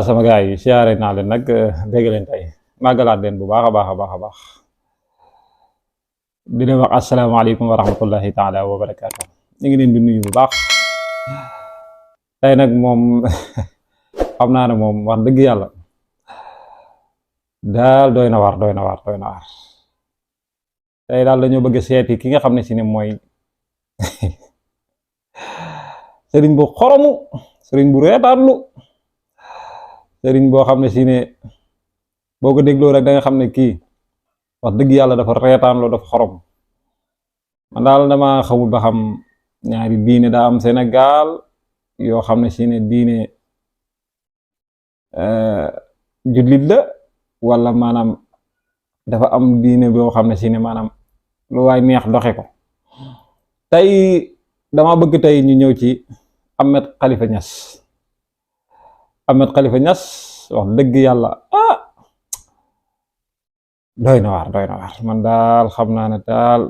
sama gars yi siyaare naa leen nag dégg leen tey màggalaat leen bu baax a baax a baax a baax di leen wax asalaamaaleykum wa rahmatullahi taala wa barakaatu ñu ngi leen di nuyu bu baax tey nag moom xam naa ne moom wax dëgg yàlla daal doy na waar tey daal dañoo bëgg seeti ki nga xam ne si ne mooy sëriñ bu xoromu sëriñ bu reetaanlu sëriñ boo xam ne si ne boo ko dégloo rek da nga xam ne kii wax dëgg yàlla dafa reetaanlu dafa xorom man daal dama xamul ba xam ñaari diine daa am Sénégal yoo xam ne si ne diine jullit la wala maanaam dafa am diine boo xam ne si ne maanaam lu waay neex doxe ko tey dama bëgg tey ñu ñëw ci Ahmed Khalifa Niass wax dëgg yàlla doy na waar man daal xam naa ne daal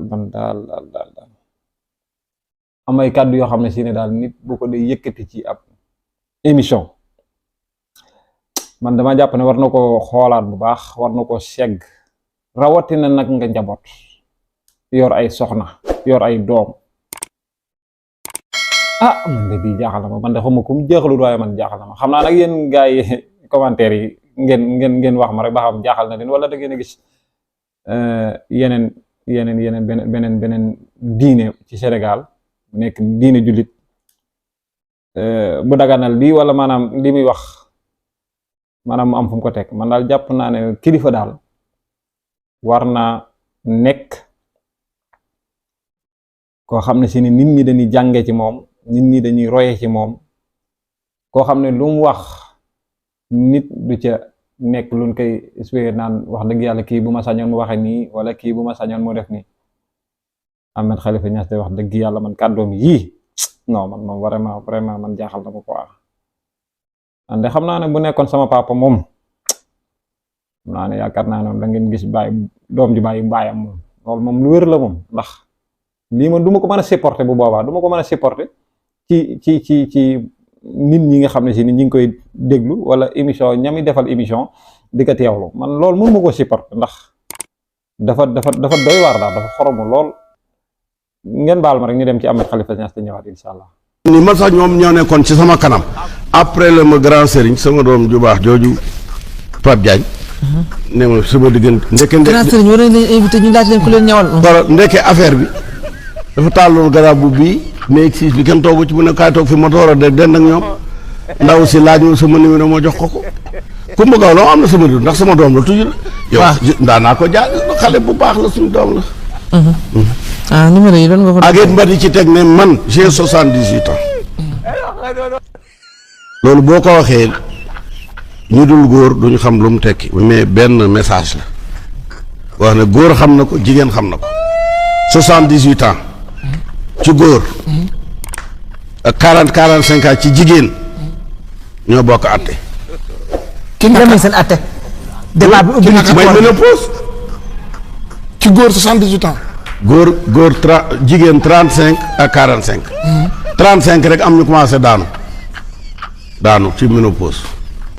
am ay kàddu yoo xam ne si ne daal nit bu ko dee yëkkati ci ab émission man dama jàpp ne war na ko xoolaat bu baax war na ko segg rawatina nag nga njaboot yor ay soxna yor ay doom man de bii jaaxal na ma man de xawma ku mu jeexalul waaye man jaaxal na ma xam naa nag yéen gars yi commentaire yi ngeen wax ma rek ba xam jaaxal na leen wala da ngeen a gis yeneen beneen diine ci Sénégal nekk diine jullit bu daganal lii wala maanaam li muy wax maanaam mu am fu mu ko teg man daal jàpp naa ne kilifa daal war naa nekk koo xam ne si ni nit ñi dañuy jànge ci moom nit ñi dañuy roye ci moom koo xam ne lu mu wax nit du ca nekk luñ koy espérer naan wax dëgg yàlla kii bu ma sañoon mu waxe nii wala kii bu ma sañoon mu def nii Ahmed Khalifa Niass de wax dëgg yàlla man kàddoom yii non man moom vraiment man jaaxal na ma quoi man de xam naa ne bu nekkoon sama papa moom xam naa ne yaakaar naa ne da ngeen gis bàyyi doom ji bàyyi baayam moom loolu moom lu wér la moom ndax lii man du ma ko mën a supporter bu boobaa du ma ko mën a supporter ci nit ñi nga xam ne si ni ñi ngi koy déglu wala émission ñami defal émission di ko teewlu man loolu mënu ma ko supporter ndax dafa doy waar daal dafa xoromu lool ngeen baal ma rek ñu dem ci Ahmed Khalifa Niass te ñëwaat insha allah ni man sax ñoom ñoo nekkoon ci sama kanam après le ma grand sëriñ sama doom ju baax jooju Pape Diagne ne ma sama diggante grand sëriñ war nañ leen invité ñu laaj leen ku leen ñawal ndeke affaire bi dafa tàlloon garab bu bii mais siis bi kenn toogu ci mu ne kaay toog fi ma toora de den ak ñoom ndaw si laaj ma sama numéro moo jox ko Kumba Gawlo am na sama numéro ndax sama doom la toujours yow ndaa naa ko jaar xale bu baax la suñu doom la numéro yi doon nga ko ak it mbadi ci teg ne man j'ai 78 ans loolu boo ko waxee ñu dul góor duñu xam lu mu tekki mais benn message la wax ne góor xam na ko jigéen xam na ko 78 ans ci góor ak 45 ans ci jigéen ñoo bokk àtte. ki nga xam seen àtte. débat bi ubbi na ci mooy ménopause ci góor 78 ans. góor jigéen 35 ak 45. 35 rek am ñu commencé daanu ci ménopause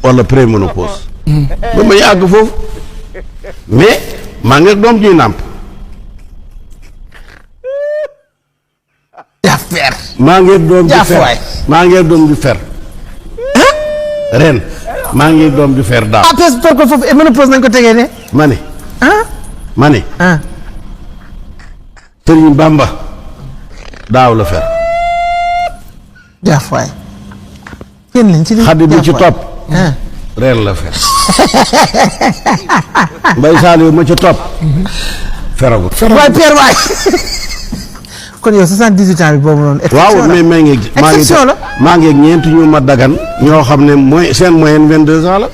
wala pré-ménopause. ba may àgg foofu mais maa ngi doom ñuy nàmp. maa ngi doom ju fer maa ngi doom ju fer ren maa ngi doom ju fer daaw. pes toog ko foofu ménopause nañ ko tegee ne. ma ne. Sëriñ Bamba daaw la fer. jaafaay. kenn lañ ci xaddi bi ci topp. ren la fer. Mbay Saliou ma ci topp. feragul. waay Père waay. kon yow 78 ans bi boobu noonu. waaw mais exception la maa ngi ñeent ñu ma dagan ñoo xam ne mooy seen moyenne 22 ans la.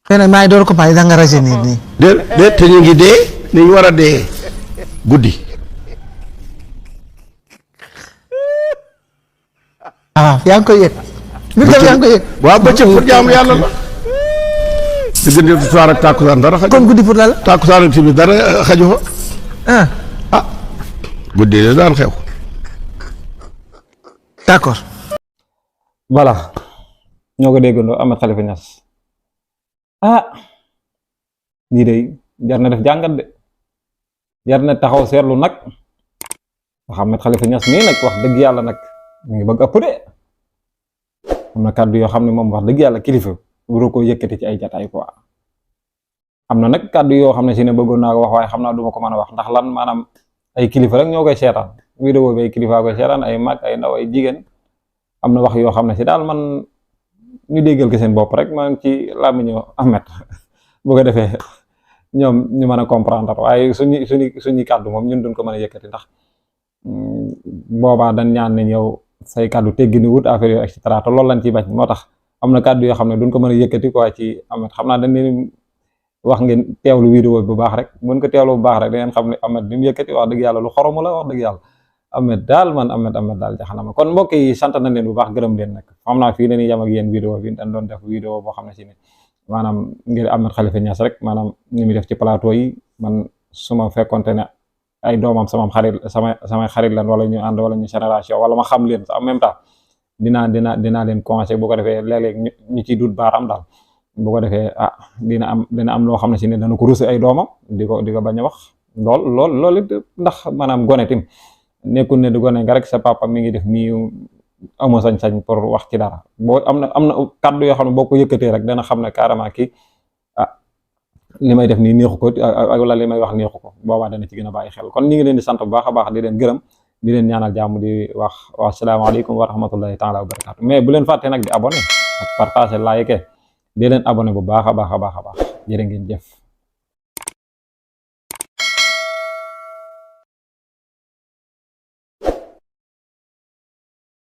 xëy na maa ngi door ko paay da nga rajeunir nii. déet te ñu ngi dee ni ñu war a dee guddi. yaa ngi koy yëg. yaa ngi koy yëg. waaw bëccëg pour jaamu yàlla la. diggante soir ak tàkkusaan dara xaju. kon guddi pour la la. tàkkusaan ak timis dara xaju fa. guddi la daan xew. d'accord. voilà ñoo ko déggandoo Ahmed Khalifa Niass lii de jar na def jàngat de jar na taxaw seetlu nag ndax Ahmed Khalifa Niass mii nag wax dëgg yàlla nag mu ngi bëgg ëpp de am na kàddu yoo xam ne moom wax dëgg yàlla kilifa wuro ko yëkkati ci ay jataay quoi am na nag kàddu yoo xam ne si ne bëggoon naa ko wax waaye xam naa duma ko mën a wax ndax lan maanaam ay kilifa rek ñoo koy seetaan vidéo bi ay kilifa koy seetaan ay mag ay ndaw ay jigéen am na wax yoo xam ne si daal man ñu déggal ko seen bopp rek man ci làmmiñu Ahmed bu ko defee ñoom ñu mën a comprendre waaye suñu kàddu moom ñun duñ ko mën a yëkkati ndax boobaa dañ ñaan ne yow say kàddu teggini wut affaire yooyu et cetera te loolu lañ ciy bañ moo tax am na kàddu yoo xam ne duñ ko mën a yëkkati quoi ci Ahmed xam naa dañ leen wax ngeen teewlu vidéo bu baax rek buñ ko teewlu bu baax rek da ngeen xam ne Ahmed bi mu yëkkati wax dëgg yàlla lu xoromu la wax dëgg yàlla Ahmed daal man Ahmed daal jaxanama kon mbokk yi sant nañ leen bu baax gërëm leen nag xam naa fii dañuy yam ak yéen vidéo bi dañ doon def vidéo boo xam ne si ne maanaam ngir Ahmed Khalifa Niass rek maanaam ni muy def ci plateau yi man su ma fekkonte ne ay doomam samay xarit lan wala ñu ànd wala ñu génération wala ma xam leen en même temps dinaa leen conseil bu ko defee léeg-léeg ñu ciy dut baaram daal bu ko defee dina am loo xam ne si ne dana ko rusi ay doomam di ko bañ a wax lool it ndax maanaam gone tim nekkul ne du gone nga rek sa papa mi ngi def nii amoo sañ-sañ pour wax ci dara boo am na kàddu yoo xam ne boo ko yëkkatee rek dana xam ne carrément kii li may def nii neexu ko wala li may wax neexu ko boobaa dana ci gën a bàyyi xel kon ñi ngi leen di sant bu baax a baax di leen gërëm di leen ñaanal jàmm di wax asalaamaaleykum wa rahmatullahi taala wa barakatu mais bu leen fàtte nag di abonné ak partager like di leen abonné bu baax a baax jërë ngeen jëf